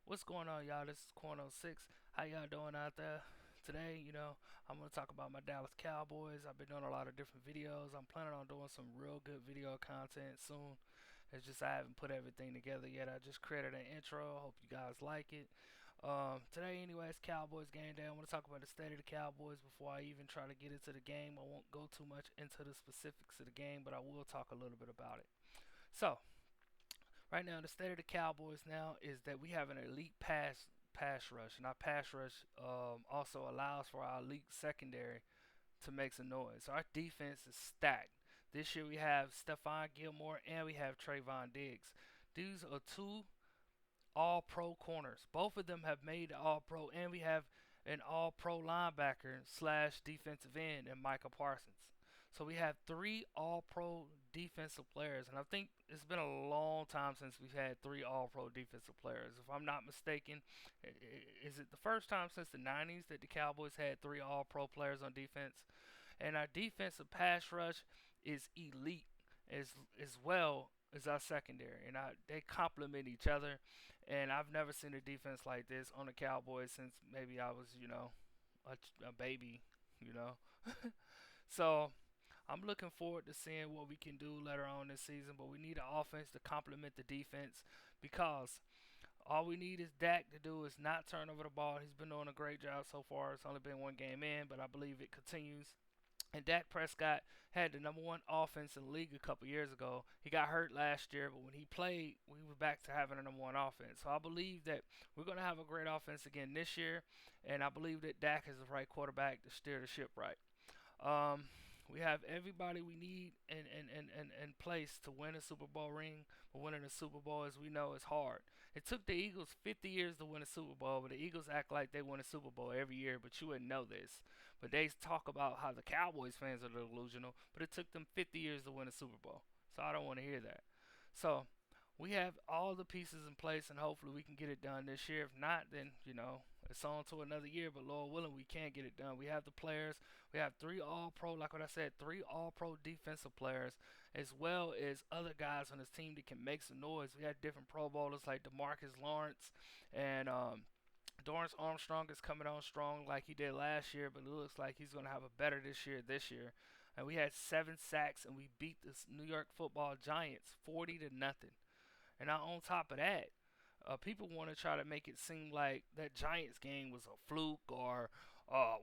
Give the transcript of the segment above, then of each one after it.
What's going on, y'all? This is Corn06. How y'all doing out there? Today, I'm going to talk about my Dallas Cowboys. I've been doing a lot of different videos. I'm planning on doing some real good video content soon. It's just I haven't put everything together yet. I just created an intro. Hope you guys like it. Today, anyways, Cowboys game day. I want to talk about the state of the Cowboys before I even try to get into the game. I won't go too much into the specifics of the game, but I will talk a little bit about it. So, right now, the state of the Cowboys now is that we have an elite pass rush, and our pass rush also allows for our elite secondary to make some noise. So our defense is stacked. This year we have Stephon Gilmore and we have Trayvon Diggs. These are two all pro corners. Both of them have made all pro, and we have an all pro linebacker slash defensive end in Micah Parsons. So we have three all pro defensive players, and I think it's been a long time since we've had three all pro defensive players. If I'm not mistaken, is it the first time since the 90s that the Cowboys had three all pro players on defense? And our defensive pass rush is elite as well as our secondary, and they complement each other. And I've never seen a defense like this on the Cowboys since maybe I was, a baby, you know. So I'm looking forward to seeing what we can do later on this season. But we need an offense to complement the defense because all we need is Dak to do is not turn over the ball. He's been doing a great job so far. It's only been one game in, but I believe it continues. And Dak Prescott had the number one offense in the league a couple years ago. He got hurt last year, but when he played, we were back to having a number one offense. So I believe that we're going to have a great offense again this year, and I believe that Dak is the right quarterback to steer the ship right. Um, we have everybody we need in place to win a Super Bowl ring. But winning a Super Bowl, as we know, is hard. It took the Eagles 50 years to win a Super Bowl, but the Eagles act like they win a Super Bowl every year, but you wouldn't know this. But they talk about how the Cowboys fans are delusional, but it took them 50 years to win a Super Bowl. So I don't want to hear that. So we have all the pieces in place, and hopefully we can get it done this year. If not, then it's on to another year. But Lord willing, we can get it done. We have the players. We have three All Pro, like what I said, three All Pro defensive players, as well as other guys on this team that can make some noise. We have different Pro Bowlers like Demarcus Lawrence and Dorrance Armstrong is coming on strong like he did last year, but it looks like he's going to have a better this year. And we had 7 sacks, and we beat the New York Football Giants 40-0. And now on top of that, people want to try to make it seem like that Giants game was a fluke or,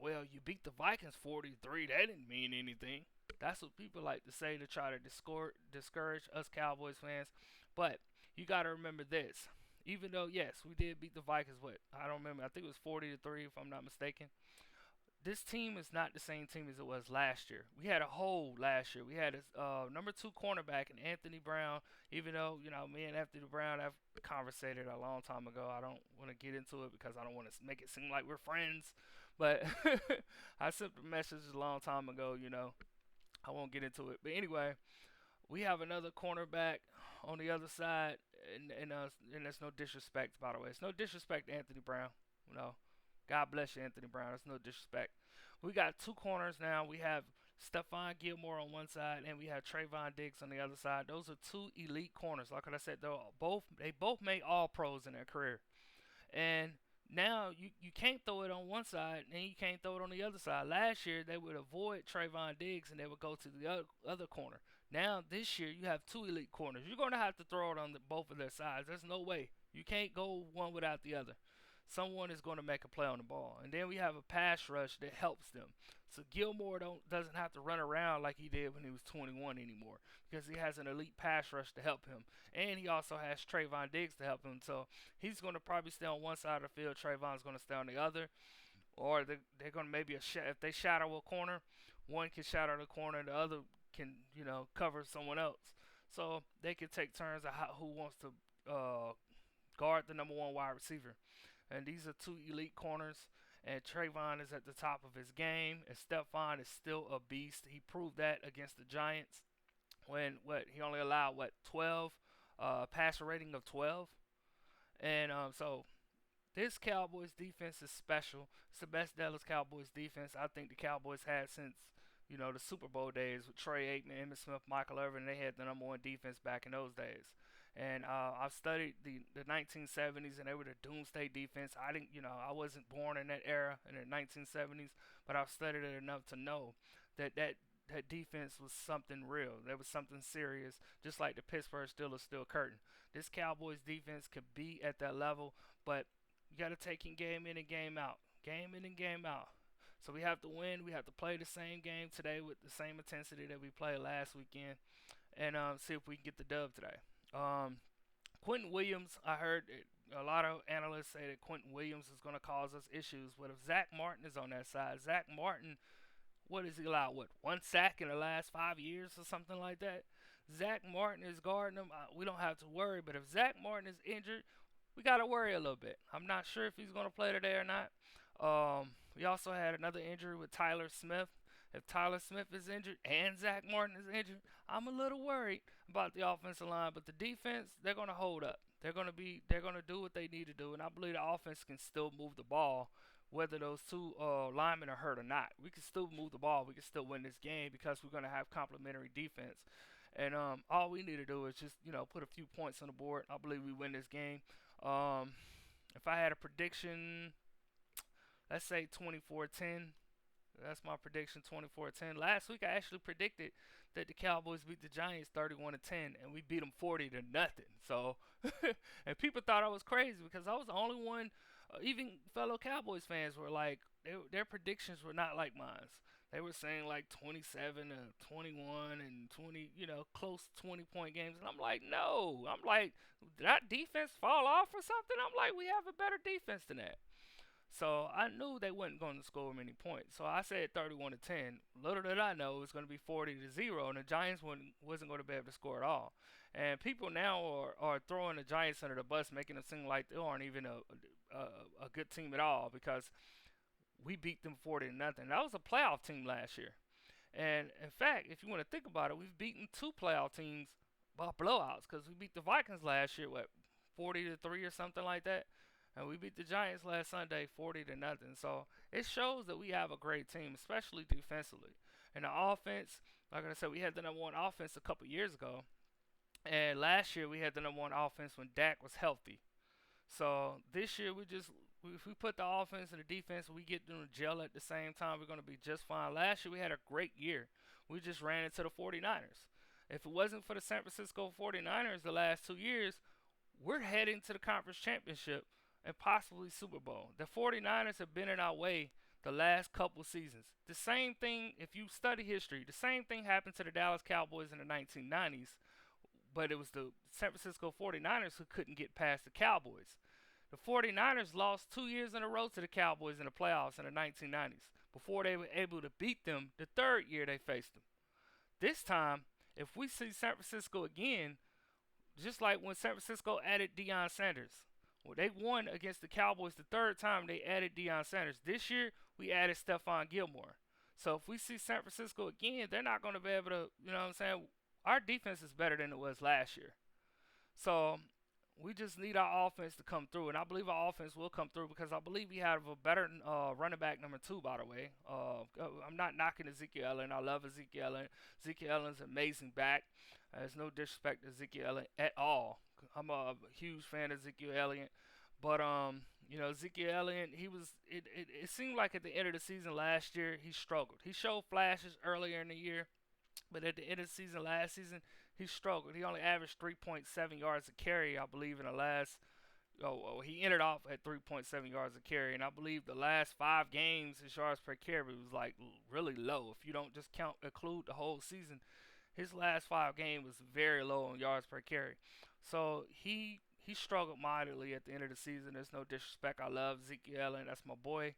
well, you beat the Vikings 43. That didn't mean anything. That's what people like to say to try to discourage us Cowboys fans. But you got to remember this. Even though, yes, we did beat the Vikings, what? I don't remember. I think it was 40-3, if I'm not mistaken. This team is not the same team as it was last year. We had a hole last year. We had a number two cornerback in Anthony Brown. Even though me and Anthony Brown have conversated a long time ago, I don't want to get into it because I don't want to make it seem like we're friends. But I sent a message a long time ago. I won't get into it. But anyway, we have another cornerback on the other side, and that's no disrespect, by the way. It's no disrespect to Anthony Brown. You know, God bless you, Anthony Brown. That's no disrespect. We got two corners now. We have Stephon Gilmore on one side, and we have Trayvon Diggs on the other side. Those are two elite corners. Like I said, they both made All Pros in their career. And now you can't throw it on one side and you can't throw it on the other side. Last year they would avoid Trayvon Diggs and they would go to the other corner. Now this year you have two elite corners. You're going to have to throw it on both of their sides. There's no way. You can't go one without the other. Someone is going to make a play on the ball. And then we have a pass rush that helps them. So Gilmore doesn't have to run around like he did when he was 21 anymore because he has an elite pass rush to help him. And he also has Trayvon Diggs to help him. So he's going to probably stay on one side of the field. Trayvon's going to stay on the other. Or they're going to maybe if they shadow a corner, one can shadow the corner, the other can cover someone else. So they can take turns of who wants to guard the number one wide receiver. And these are two elite corners. And Trayvon is at the top of his game. And Stephon is still a beast. He proved that against the Giants when he only allowed 12 passer rating of 12. And so this Cowboys defense is special. It's the best Dallas Cowboys defense I think the Cowboys had since the Super Bowl days with Trey Aikman, Emmitt Smith, Michael Irvin. They had the number one defense back in those days. And I've studied the 1970s, and they were the doomsday defense. I didn't, I wasn't born in that era in the 1970s, but I've studied it enough to know that defense was something real. There was something serious, just like the Pittsburgh Steelers still curtain. This Cowboys defense could be at that level, but you got to take in game in and game out, game in and game out. So we have to win. We have to play the same game today with the same intensity that we played last weekend, and see if we can get the dub today. Um, Quentin Williams, I heard a lot of analysts say that Quentin Williams is going to cause us issues. But if Zach Martin is on that side, Zach Martin, what is he allowed? What, one sack in the last 5 years or something like that? Zach Martin is guarding him. We don't have to worry. But if Zach Martin is injured, we got to worry a little bit. I'm not sure if he's going to play today or not. We also had another injury with Tyler Smith. If Tyler Smith is injured and Zach Martin is injured, I'm a little worried about the offensive line. But the defense, they're going to hold up. They're going to do what they need to do, and I believe the offense can still move the ball, whether those two linemen are hurt or not. We can still move the ball. We can still win this game because we're going to have complementary defense. And all we need to do is just put a few points on the board. I believe we win this game. Um, if I had a prediction, let's say 24-10. That's my prediction, 24-10. Last week I actually predicted that the Cowboys beat the Giants 31-10, and we beat them 40 to nothing. So, and people thought I was crazy because I was the only one. Even fellow Cowboys fans were like, their predictions were not like mine. They were saying like 27 to 21 and 20, close 20-point games, and I'm like, no. I'm like, did that defense fall off or something? I'm like, we have a better defense than that. So I knew they wasn't going to score many points. So I said 31-10. Little did I know it was going to be 40-0, and the Giants wasn't going to be able to score at all. And people now are throwing the Giants under the bus, making it seem like they aren't even a good team at all because we beat them 40-0. That was a playoff team last year. And in fact, if you want to think about it, we've beaten two playoff teams by blowouts because we beat the Vikings last year, 40-3 or something like that. And we beat the Giants last Sunday 40-0. So it shows that we have a great team, especially defensively. And the offense, like I said, we had the number one offense a couple years ago. And last year we had the number one offense when Dak was healthy. So this year if we put the offense and the defense, we get them to gel at the same time, we're going to be just fine. Last year we had a great year. We just ran into the 49ers. If it wasn't for the San Francisco 49ers the last 2 years, we're heading to the conference championship and possibly Super Bowl. The 49ers have been in our way the last couple seasons. The same thing, if you study history, the same thing happened to the Dallas Cowboys in the 1990s, but it was the San Francisco 49ers who couldn't get past the Cowboys. The 49ers lost 2 years in a row to the Cowboys in the playoffs in the 1990s before they were able to beat them the third year they faced them. This time, if we see San Francisco again, just like when San Francisco added Deion Sanders, well, they won against the Cowboys the third time they added Deion Sanders. This year, we added Stephon Gilmore. So if we see San Francisco again, they're not going to be able to, our defense is better than it was last year. So we just need our offense to come through, and I believe our offense will come through because I believe we have a better running back number two, by the way. I'm not knocking Ezekiel Elliott. I love Ezekiel Elliott. Ezekiel Elliott's an amazing back. There's no disrespect to Ezekiel Elliott at all. I'm a huge fan of Ezekiel Elliott, but Ezekiel Elliott, it seemed like at the end of the season last year he struggled. He showed flashes earlier in the year, but at the end of the season last season he struggled. He only averaged 3.7 yards a carry, I believe, in the last. He ended off at 3.7 yards a carry, and I believe the last 5 games his yards per carry was like really low. If you don't just include the whole season, his last 5 games was very low on yards per carry. So he struggled mightily at the end of the season. There's no disrespect. I love Ezekiel Elliott. That's my boy.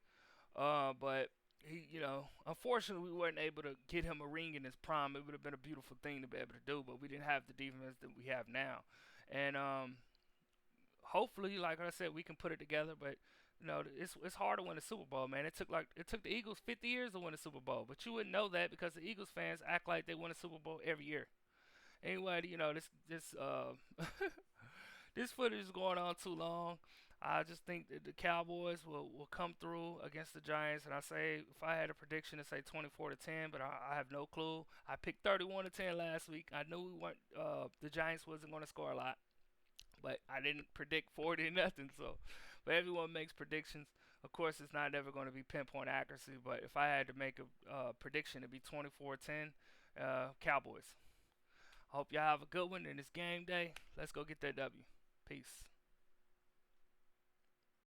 But he, unfortunately, we weren't able to get him a ring in his prime. It would have been a beautiful thing to be able to do, but we didn't have the defense that we have now. And hopefully, like I said, we can put it together. But it's hard to win a Super Bowl, man. It took the Eagles 50 years to win a Super Bowl, but you wouldn't know that because the Eagles fans act like they win a Super Bowl every year. Anyway, this this footage is going on too long. I just think that the Cowboys will come through against the Giants, and I say if I had a prediction to say 24-10, but I have no clue. I picked 31-10 last week. I knew we weren't the Giants wasn't going to score a lot. but I didn't predict 40 or nothing. So, but everyone makes predictions. Of course, it's not ever going to be pinpoint accuracy, but if I had to make a prediction, it'd be 24-10 Cowboys. I hope y'all have a good one, and it's game day. Let's go get that W. Peace.